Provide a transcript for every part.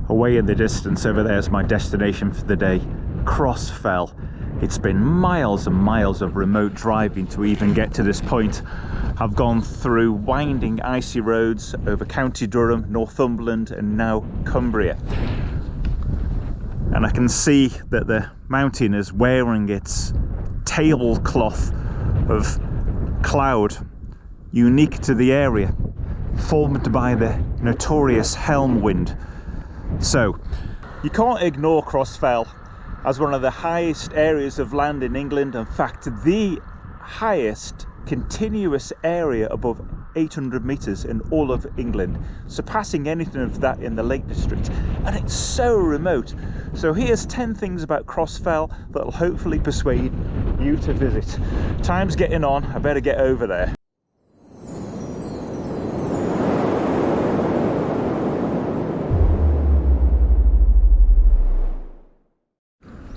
Away in the distance over there is my destination for the day, Cross Fell. It's been miles and miles of remote driving to even get to this point. I've gone through winding icy roads over County Durham, Northumberland and now Cumbria. And I can see that the mountain is wearing its tablecloth of cloud, unique to the area, formed by the notorious Helm Wind. So, you can't ignore Cross Fell as one of the highest areas of land in England. In fact, the highest continuous area above 800 metres in all of England, surpassing anything of that in the Lake District. And it's so remote. So here's 10 things about Cross Fell that'll hopefully persuade you to visit. Time's getting on, I better get over there.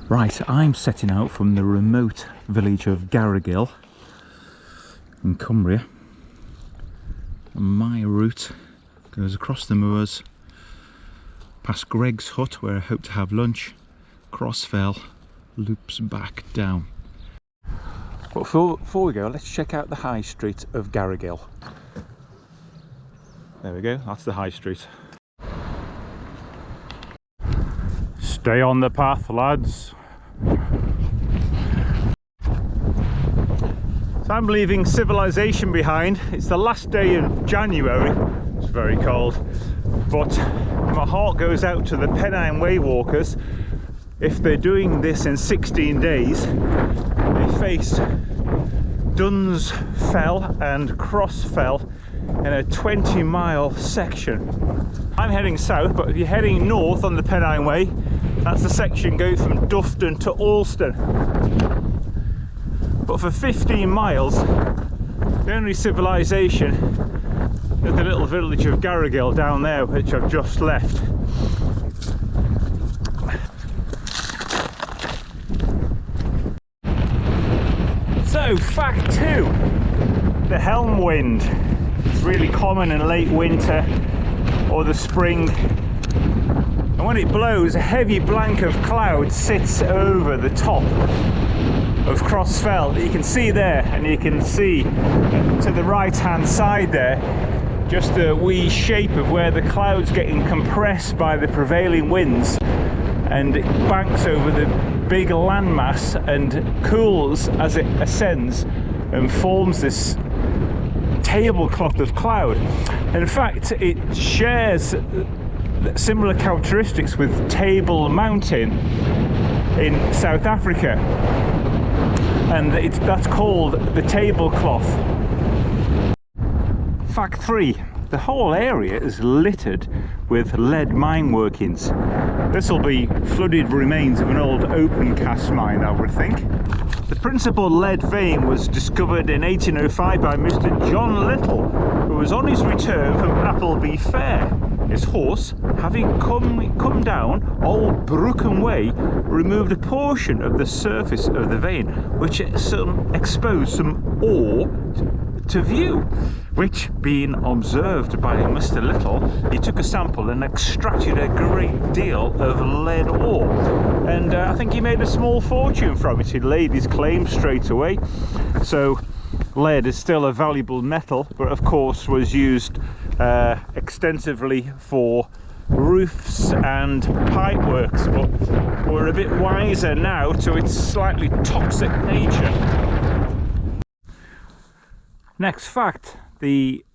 Right, I'm setting out from the remote village of Garrigill in Cumbria. And my route goes across the moors, past Greg's hut where I hope to have lunch, Cross Fell, loops back down. But before we go, let's check out the high street of Garrigill. There we go, that's the high street. Stay on the path, lads. So I'm leaving civilization behind. It's the last day of January. It's very cold, but my heart goes out to the Pennine Way walkers. If they're doing this in 16 days, they face Duns Fell and Cross Fell in a 20-mile section. I'm heading south, but if you're heading north on the Pennine Way, that's the section going from Dufton to Alston. But for 15 miles, the only civilization is the little village of Garrigill down there, which I've just left. So, fact 2, the Helm Wind. It's really common in late winter or the spring. And when it blows, a heavy blanket of cloud sits over the top of Cross Fell that you can see there, and you can see to the right hand side there just a wee shape of where the cloud's getting compressed by the prevailing winds, and it banks over the big landmass and cools as it ascends and forms this tablecloth of cloud. In fact, it shares similar characteristics with Table Mountain in South Africa, and that's called the tablecloth. Fact 3, the whole area is littered with lead mine workings. This will be flooded remains of an old open cast mine, I would think. The principal lead vein was discovered in 1805 by Mr. John Little, who was on his return from Appleby Fair. His horse, having come down Old Brookham Way, removed a portion of the surface of the vein, which exposed some ore to view, which, being observed by Mr. Little, he took a sample and extracted a great deal of lead ore, and I think he made a small fortune from it. He laid his claim straight away. So lead is still a valuable metal, but of course was used extensively for roofs and pipeworks, but we're a bit wiser now to its slightly toxic nature. Next fact, the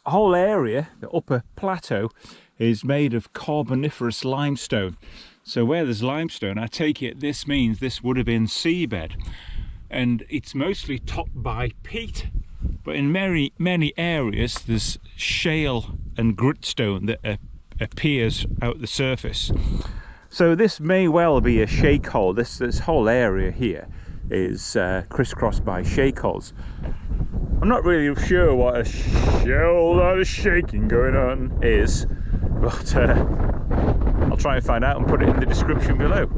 whole area, the upper plateau, is made of carboniferous limestone. So where there's limestone, I take it this means this would have been seabed, and it's mostly topped by peat, but in many areas there's shale and gritstone that appears out the surface. So this may well be a shake hole. This whole area here is crisscrossed by shake holes. I'm not really sure what a whole lot of shaking going on is, but I'll try and find out and put it in the description below.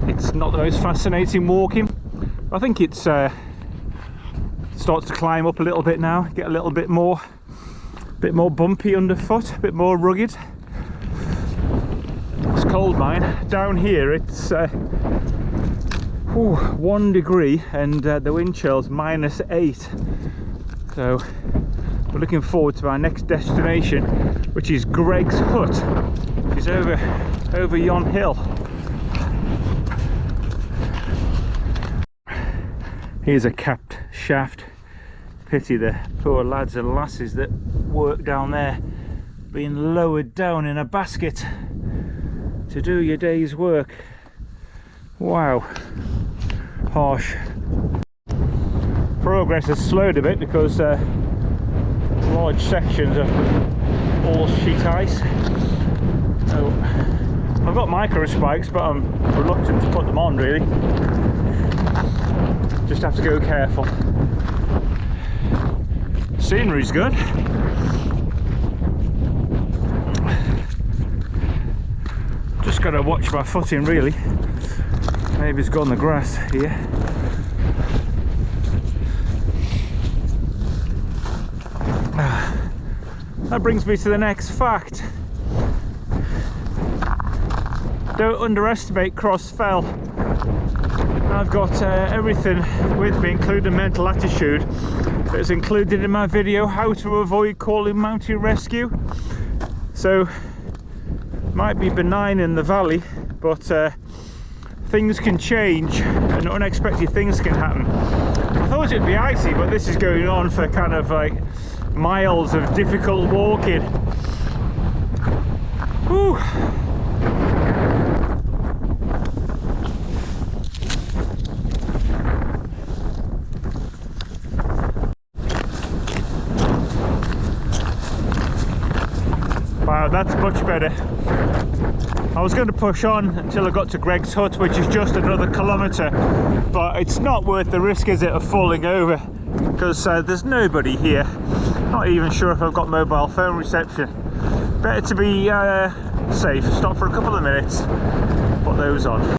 It's not the most fascinating walking. I think it's starts to climb up a little bit now, get a little bit more bumpy underfoot, a bit more rugged. It's cold mine. Down here it's 1 degree and the wind chill's -8. So we're looking forward to our next destination, which is Greg's hut, which is over yon hill. Here's a capped shaft. Pity the poor lads and lasses that work down there being lowered down in a basket to do your day's work. Wow, harsh. Progress has slowed a bit because large sections are all sheet ice. So I've got micro spikes, but I'm reluctant to put them on really. Just have to go careful. Scenery's good. Just got to watch my footing really. Maybe it's got on the grass here. That brings me to the next fact. Don't underestimate Cross Fell. I've got everything with me, including mental attitude, that's included in my video, how to avoid calling mountain rescue. So, might be benign in the valley, but things can change and unexpected things can happen. I thought it'd be icy, but this is going on for kind of like miles of difficult walking. Whew. Wow, that's much better. I was going to push on until I got to Greg's hut, which is just another kilometre, but it's not worth the risk, is it, of falling over, because there's nobody here. Not even sure if I've got mobile phone reception. Better to be safe. Stop for a couple of minutes, put those on.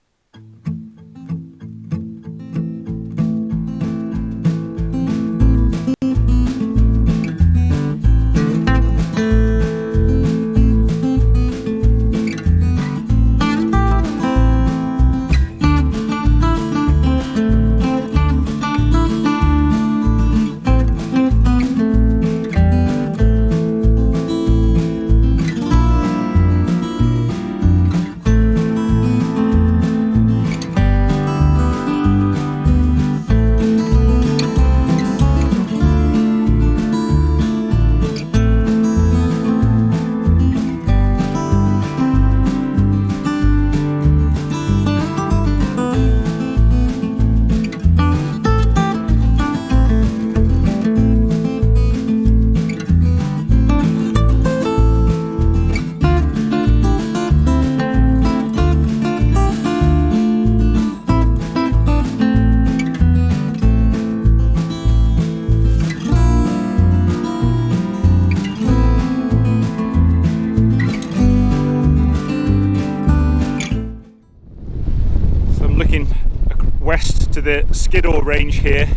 West to the Skiddaw range here,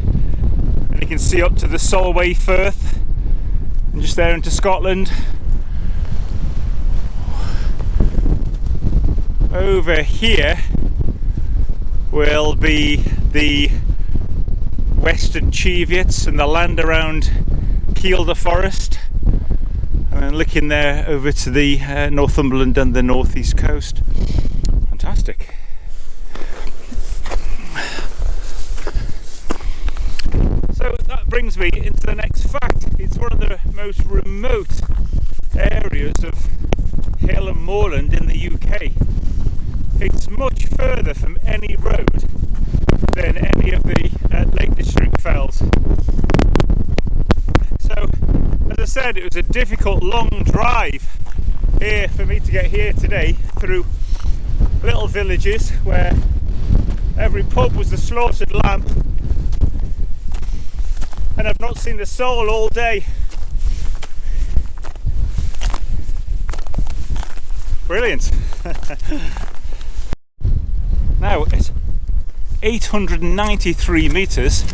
and you can see up to the Solway Firth and just there into Scotland. Over here will be the Western Cheviots and the land around Kielder Forest, and then looking there over to the Northumberland and the northeast coast. Fantastic. So that brings me into the next fact. It's one of the most remote areas of hill and moorland in the UK. It's much further from any road than any of the Lake District fells. So, as I said, it was a difficult long drive here for me to get here today, through little villages where every pub was a slaughtered lamb, and I've not seen a soul all day. Brilliant. Now, at 893 metres,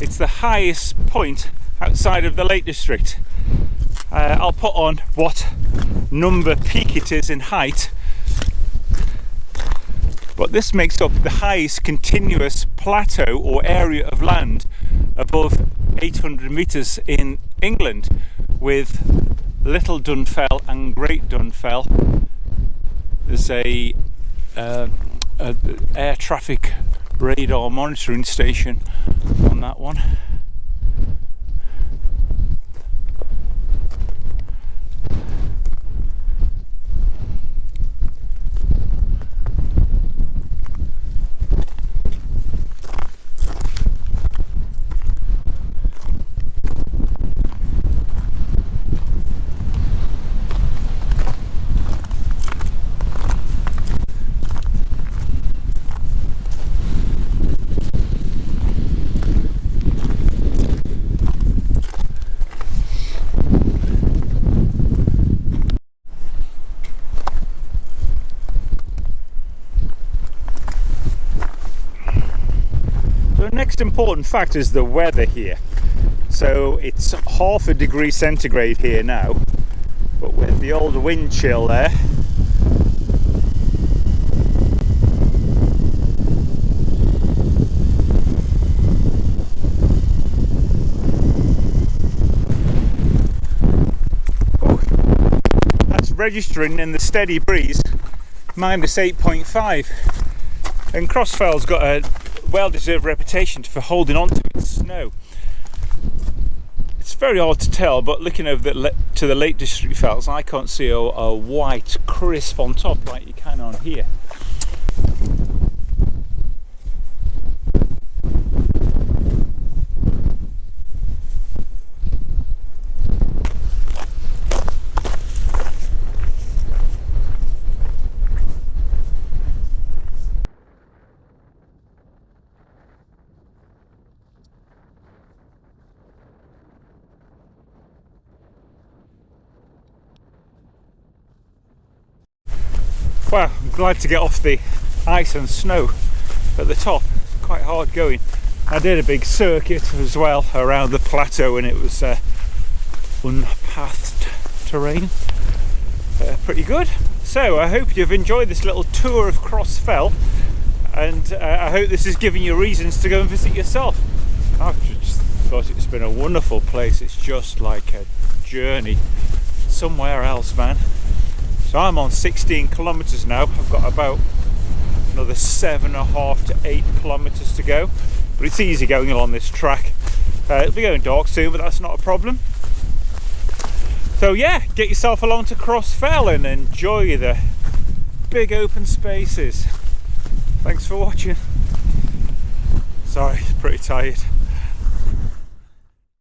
It's the highest point outside of the Lake District. I'll put on what number peak it is in height, but this makes up the highest continuous plateau or area of land above 800 metres in England, with Little Dunfell and Great Dunfell. There's a air traffic radar monitoring station on that one. Next important fact is the weather here. So it's half a degree centigrade here now, but with the old wind chill there, that's registering in the steady breeze minus 8.5, and Crossfell's got a well-deserved reputation for holding on to its snow. It's very hard to tell, but looking over to the Lake District fells, I can't see a white crisp on top like you can on here. Well, I'm glad to get off the ice and snow at the top. It's quite hard going. I did a big circuit as well around the plateau, and it was unpathed terrain. Pretty good. So I hope you've enjoyed this little tour of Crossfell, and I hope this is giving you reasons to go and visit yourself. I've just thought it's been a wonderful place. It's just like a journey somewhere else, man. So I'm on 16 kilometers now. I've got about another 7.5 to 8 kilometers to go, but it's easy going along this track. It'll be going dark soon, but that's not a problem. So yeah, get yourself along to Crossfell and enjoy the big open spaces. Thanks for watching. Sorry, pretty tired.